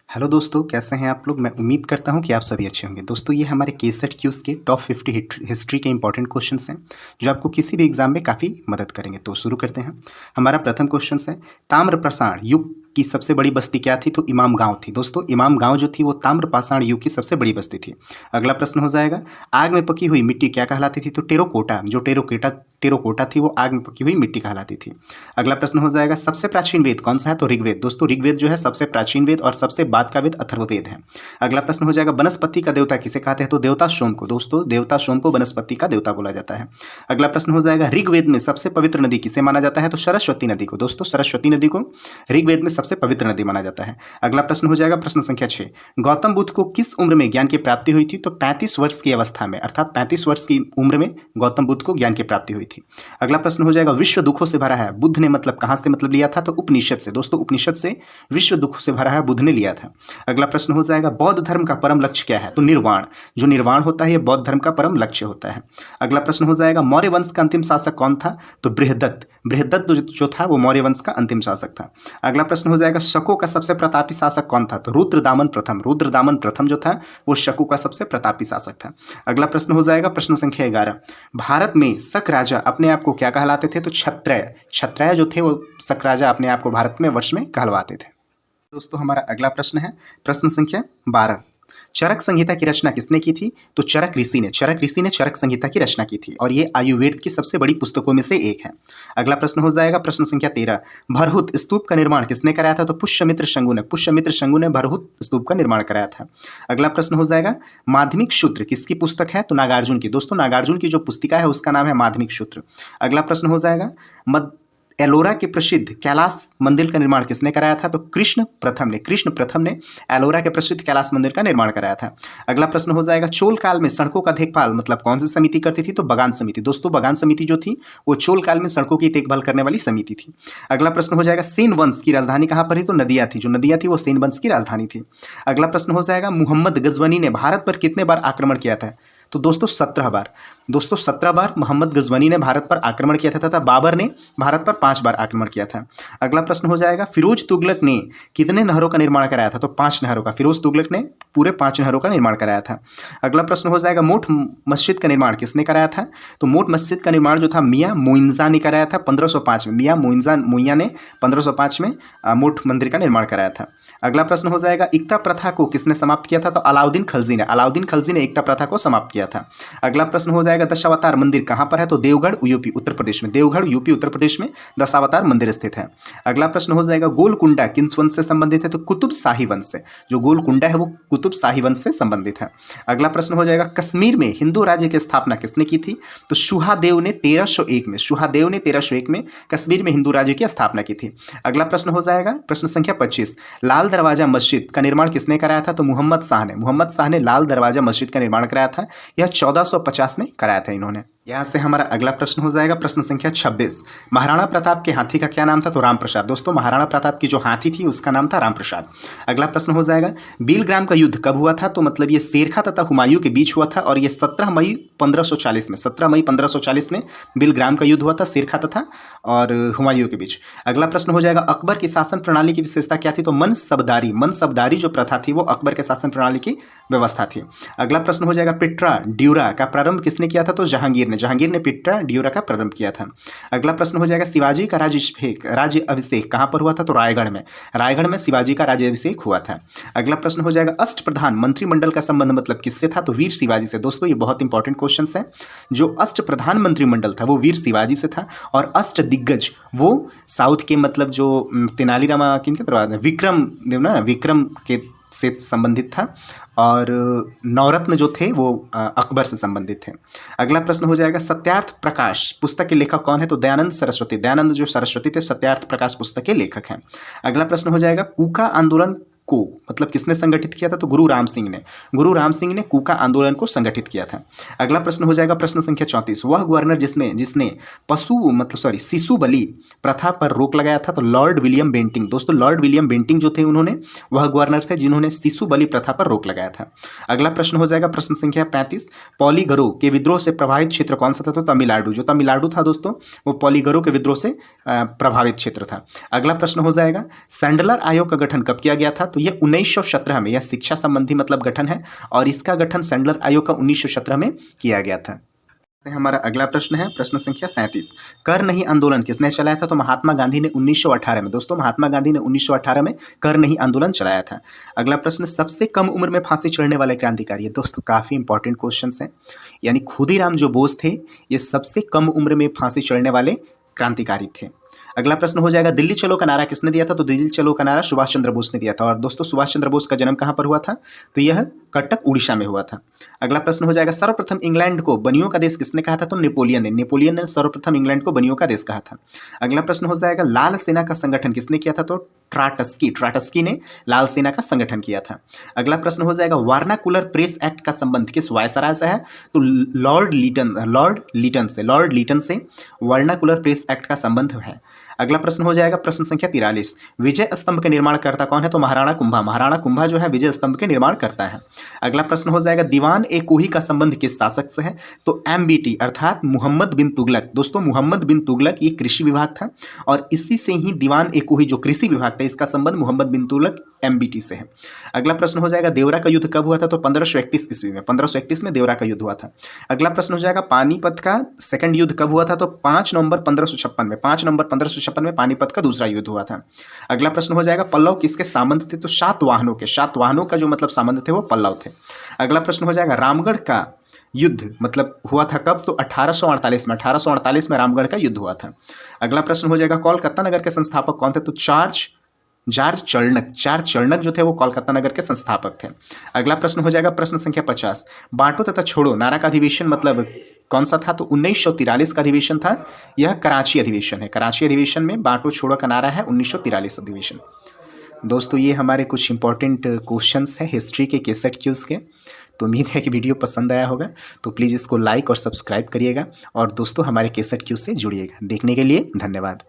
Hello दोस्तों, कैसे हैं आप लोग। मैं उम्मीद करता हूं कि आप सभी अच्छे होंगे। दोस्तों, ये हमारे केसेट क्यूज़ के टॉप 50 हिस्ट्री के इंपॉर्टेंट क्वेश्चंस हैं जो आपको किसी भी एग्जाम में काफ़ी मदद करेंगे। तो शुरू करते हैं। हमारा प्रथम क्वेश्चन है, ताम्रपाषाण युग की सबसे बड़ी बस्ती क्या थी? तो इमाम गांव थी। दोस्तों, इमाम गांव जो थी वो ताम्रपाषाण युग की सबसे बड़ी बस्ती थी। अगला प्रश्न हो जाएगा, आग में पकी हुई मिट्टी क्या कहलाती थी? तो टेरोकोटा। जो टेरोकोटा थी वो आग में पकी हुई मिट्टी कहलाती थी। अगला प्रश्न हो जाएगा, सबसे प्राचीन वेद कौन सा है? तो ऋग्वेद। दोस्तों, ऋग्वेद जो है सबसे प्राचीन वेद और सबसे बाद का वेद अथर्ववेद है। अगला प्रश्न हो जाएगा, वनस्पति का देवता किसे कहते हैं? तो देवता सोम को। दोस्तों, देवता सोम को वनस्पति का देवता बोला जाता है। अगला प्रश्न हो जाएगा, ऋग्वेद में सबसे पवित्र नदी किसे माना जाता है? तो सरस्वती नदी को। दोस्तों, सरस्वती नदी को ऋग्वेद में सबसे पवित्र नदी माना जाता है। अगला प्रश्न हो जाएगा प्रश्न संख्या 6, गौतम बुद्ध को किस उम्र में ज्ञान की प्राप्ति हुई थी? तो 35 वर्ष की अवस्था में, अर्थात 35 वर्ष की उम्र में गौतम बुद्ध को ज्ञान की प्राप्ति हुई थी। अगला प्रश्न हो जाएगा, विश्व दुखों से भरा है बुद्ध ने मतलब कहां से मतलब लिया था? तो उपनिषद से। दोस्तों, उपनिषद से विश्व दुखों से भरा है बुद्ध ने लिया था। अगला प्रश्न हो जाएगा, बौद्ध धर्म का परम लक्ष्य क्या है? तो निर्वाण। जो निर्वाण होता है यह बौद्ध धर्म का परम लक्ष्य होता है। अगला प्रश्न हो जाएगा, मौर्य वंश का अंतिम शासक कौन था? तो बृहदत्त। बृहदत्त जो था वो मौर्य वंश का अंतिम शासक था। अगला प्रश्न हो जाएगा, शकों का सबसे प्रतापी शासक कौन था? तो रुद्रदामन प्रथम। रुद्रदामन प्रथम जो था वो शकों का सबसे प्रतापी शासक था। अगला प्रश्न हो जाएगा प्रश्न संख्या 11, भारत में शक राजा अपने आप को क्या कहलाते थे? तो क्षत्रिय। क्षत्रिय जो थे वो शक राजा अपने आप को भारत में वर्ष में कहलवाते थे। दोस्तों, हमारा अगला प्रश्न है प्रश्न संख्या 12, चरक संहिता की रचना किसने की थी? तो चरक ऋषि ने। चरक ऋषि ने चरक संहिता की रचना की थी और ये आयुर्वेद की सबसे बड़ी पुस्तकों में से एक है। अगला प्रश्न हो जाएगा प्रश्न संख्या 13, भरहुत स्तूप का निर्माण किसने कराया था? तो पुष्यमित्र शंगु ने। पुष्यमित्र शंगु ने भरहुत स्तूप का निर्माण कराया था। अगला प्रश्न हो जाएगा, माध्यमिक सूत्र किसकी पुस्तक है? तो नागार्जुन की। दोस्तों, नागार्जुन की जो पुस्तिका है उसका नाम है माध्यमिक सूत्र। अगला प्रश्न हो जाएगा, एलोरा के प्रसिद्ध कैलाश मंदिर का निर्माण किसने कराया था? तो कृष्ण प्रथम ने। कृष्ण प्रथम ने एलोरा के प्रसिद्ध कैलाश मंदिर का निर्माण कराया था। अगला प्रश्न हो जाएगा, चोल काल में सड़कों का देखभाल मतलब कौन सी समिति करती थी? तो बगान समिति। दोस्तों, बगान समिति जो थी वो चोल काल में सड़कों की देखभाल करने वाली समिति थी। अगला प्रश्न हो जाएगा, सेन वंश की राजधानी कहाँ पर है? तो नदिया थी। जो नदिया थी वो सेन वंश की राजधानी थी। अगला प्रश्न हो जाएगा, मुहम्मद गजवनी ने भारत पर कितने बार आक्रमण किया था? तो दोस्तों 17 बार। दोस्तों 17 बार मोहम्मद गजवनी ने भारत पर आक्रमण किया था तथा बाबर ने भारत पर 5 बार आक्रमण किया था। अगला प्रश्न हो जाएगा, फिरोज तुगलक ने कितने नहरों का निर्माण कराया था? तो 5 नहरों का। फिरोज तुगलक ने पूरे 5 नहरों का निर्माण कराया था। अगला प्रश्न हो जाएगा, मोट मस्जिद का निर्माण किसने कराया था? तो मोट मस्जिद का निर्माण जो था मियाँ मोइंजा ने कराया था 1505 में। मियाँ मोइंजा ने 1505 में मोट मंदिर का निर्माण कराया था। अगला प्रश्न हो जाएगा, एकता प्रथा को किसने समाप्त किया था? तो अलाउद्दीन खलजी ने। अलाउद्दीन खलजी ने एकता प्रथा को समाप्त किया था। अगला प्रश्न हो जाएगा, दशावतार मंदिर कहां पर है? तो देवगढ़ यूपी उत्तर प्रदेश में। देवगढ़ यूपी उत्तर प्रदेश में दशावतार मंदिर स्थित है। अगला प्रश्न हो जाएगा, गोलकुंडा किस वंश से संबंधित है? तो कुतुब शाही वंश से। जो गोलकुंडा है वो कुतुब शाही वंश से संबंधित है। अगला प्रश्न हो जाएगा, कश्मीर में हिंदू राज्य की स्थापना किसने की थी? तो सुहादेव ने 1301 में। सुहादेव ने 1301 में कश्मीर में हिंदू राज्य की स्थापना की थी। अगला प्रश्न हो जाएगा प्रश्न संख्या 25, लाल दरवाजा मस्जिद का निर्माण किसने कराया था? तो मोहम्मद शाह ने। मोहम्मद शाह ने लाल दरवाजा मस्जिद का निर्माण कराया था। यह 1450 में कराया था इन्होंने। यहाँ से हमारा अगला प्रश्न हो जाएगा प्रश्न संख्या 26, महाराणा प्रताप के हाथी का क्या नाम था? तो रामप्रसाद। दोस्तों, महाराणा प्रताप की जो हाथी थी उसका नाम था रामप्रसाद। अगला प्रश्न हो जाएगा, बिलग्राम का युद्ध कब हुआ था? तो मतलब ये शेरखा तथा हुमायूं के बीच हुआ था और ये 17 मई 1540 में। 17 मई 1540 में बिलग्राम का युद्ध हुआ था शेरखा तथा और हुमायूं के बीच। अगला प्रश्न हो जाएगा, अकबर की शासन प्रणाली की विशेषता क्या थी? तो मनसबदारी जो प्रथा थी वो अकबर के शासन प्रणाली की व्यवस्था थी। अगला प्रश्न हो जाएगा, पिट्रा ड्यूरा का प्रारंभ किसने किया था? तो जहांगीर ने। जहांगीर ने पिट्रा ड्यूरा का प्रारंभ किया था। अगला प्रश्न हो जाएगा, शिवाजी का राज्य अभिषेक कहां पर हुआ था? तो रायगढ़ में। रायगढ़ में शिवाजी का राज्य अभिषेक हुआ था। अगला प्रश्न हो जाएगा, अष्टप्रधान मंत्रिमंडल का संबंध मतलब किससे था? तो वीर शिवाजी से। दोस्तों, ये बहुत इंपॉर्टेंट क्वेश्चन है। जो अष्टप्रधान मंत्रिमंडल था वो वीर शिवाजी से था और अष्ट दिग्गज वो साउथ के मतलब जो तेनालीरामा किनके दरबार विक्रम के से संबंधित था और नवरत्न जो थे वो अकबर से संबंधित थे। अगला प्रश्न हो जाएगा, सत्यार्थ प्रकाश पुस्तक के लेखक कौन है? तो दयानंद सरस्वती। दयानंद जो सरस्वती थे सत्यार्थ प्रकाश पुस्तक के लेखक हैं। अगला प्रश्न हो जाएगा, कूका आंदोलन को मतलब किसने संगठित किया था? तो गुरु राम सिंह ने। गुरु राम सिंह ने कूका आंदोलन को संगठित किया था। अगला प्रश्न हो जाएगा प्रश्न संख्या 34, वह गवर्नर जिसने शिशु बलि प्रथा पर रोक लगाया था? तो लॉर्ड विलियम बेंटिंग। दोस्तों, लॉर्ड विलियम बेंटिंग जो थे उन्होंने वह गवर्नर थे जिन्होंने शिशु बलि प्रथा पर रोक लगाया था। अगला प्रश्न हो जाएगा प्रश्न संख्या 35, पॉलीगरो के विद्रोह से प्रभावित क्षेत्र कौन सा था? तो तमिलनाडु। जो तमिलनाडु था दोस्तों वो पॉलीगरो के विद्रोह से प्रभावित क्षेत्र था। अगला प्रश्न हो जाएगा, सैंडलर आयोग का गठन कब किया गया था? तो तो यह 1917 में, यह शिक्षा संबंधी मतलब गठन है और इसका गठन सैंडलर आयोग का 1917 में किया गया था। हमारा अगला प्रश्न है प्रश्न संख्या 37। कर नहीं आंदोलन किसने चलाया था? तो महात्मा गांधी ने 1918 में। दोस्तों महात्मा गांधी ने 1918 में कर नहीं आंदोलन चलाया था। अगला प्रश्न, सबसे कम उम्र में फांसी चढ़ने वाले क्रांतिकारी है। दोस्तों काफ़ी इंपॉर्टेंट क्वेश्चन हैं, यानी खुदीराम जो बोस थे ये सबसे कम उम्र में फांसी चढ़ने वाले क्रांतिकारी थे। अगला प्रश्न हो जाएगा, दिल्ली चलो का नारा किसने दिया था? तो दिल्ली चलो का नारा सुभाष चंद्र बोस ने दिया था। और दोस्तों सुभाष चंद्र बोस का जन्म कहाँ पर हुआ था? तो यह कटक उड़ीसा में हुआ था। अगला प्रश्न हो जाएगा, सर्वप्रथम इंग्लैंड को बनियों का देश किसने कहा था? तो नेपोलियन ने। नेपोलियन ने सर्वप्रथम इंग्लैंड को बनियों का देश कहा था। अगला प्रश्न हो जाएगा, लाल सेना का संगठन किसने किया था? तो ट्राटस्की ने लाल सेना का संगठन किया था। अगला प्रश्न हो जाएगा, वार्नाकुलर प्रेस एक्ट का संबंध किस वायसराय से है? तो लॉर्ड लीटन से वार्नाकुलर प्रेस एक्ट का संबंध है। अगला प्रश्न हो जाएगा प्रश्न संख्या 43। विजय स्तंभ के निर्माणकर्ता कौन है? तो महाराणा कुंभा। महाराणा कुंभा जो है विजय स्तंभ के निर्माण करता है। अगला प्रश्न हो जाएगा, दीवान ए कोही का संबंध किस शासक से है? तो MBT अर्थात मोहम्मद बिन तुगलक। दोस्तों मोहम्मद बिन तुगलक ये कृषि विभाग था और इसी से ही दीवान ए कोही जो कृषि विभाग था इसका संबंध मोहम्मद बिन तुगलक MBT से है। अगला प्रश्न हो जाएगा, देवरा का युद्ध कब हुआ था? तो 1531 ईस्वी में। 1531 में देवरा का युद्ध हुआ था। अगला प्रश्न हो जाएगा, पानीपत का सेकंड युद्ध कब हुआ था? तो 5 नवंबर 1556 में। 5 नवंबर 1556 में पानीपत का दूसरा युद्ध हुआ था। अगला प्रश्न हो जाएगा, पल्लव किसके सामंत थे? तो सातवाहनों का जो मतलब सामंत थे वो पल्लव थे। अगला प्रश्न हो जाएगा, रामगढ़ का युद्ध मतलब हुआ था कब? तो 1848 में। 1848 में रामगढ़ का युद्ध हुआ था। अगला प्रश्न हो जाएगा, कोलकाता नगर के संस्थापक कौन थे? तो जॉर्ज चार्ल्स जो थे वो कोलकाता नगर के संस्थापक थे। अगला प्रश्न हो जाएगा प्रश्न संख्या 50। बांटो तथा छोड़ो नारा का अधिवेशन मतलब कौन सा था? तो 1943 का अधिवेशन था। यह कराची अधिवेशन है। कराची अधिवेशन में बांटो छोड़ो का नारा है 1943 अधिवेशन। दोस्तों ये हमारे कुछ इंपॉर्टेंट क्वेश्चंस हैं हिस्ट्री के केसेट क्यूज के। तो उम्मीद है कि वीडियो पसंद आया होगा, तो प्लीज़ इसको लाइक और सब्सक्राइब करिएगा और दोस्तों हमारे केसेट क्यूज से जुड़िएगा। देखने के लिए धन्यवाद।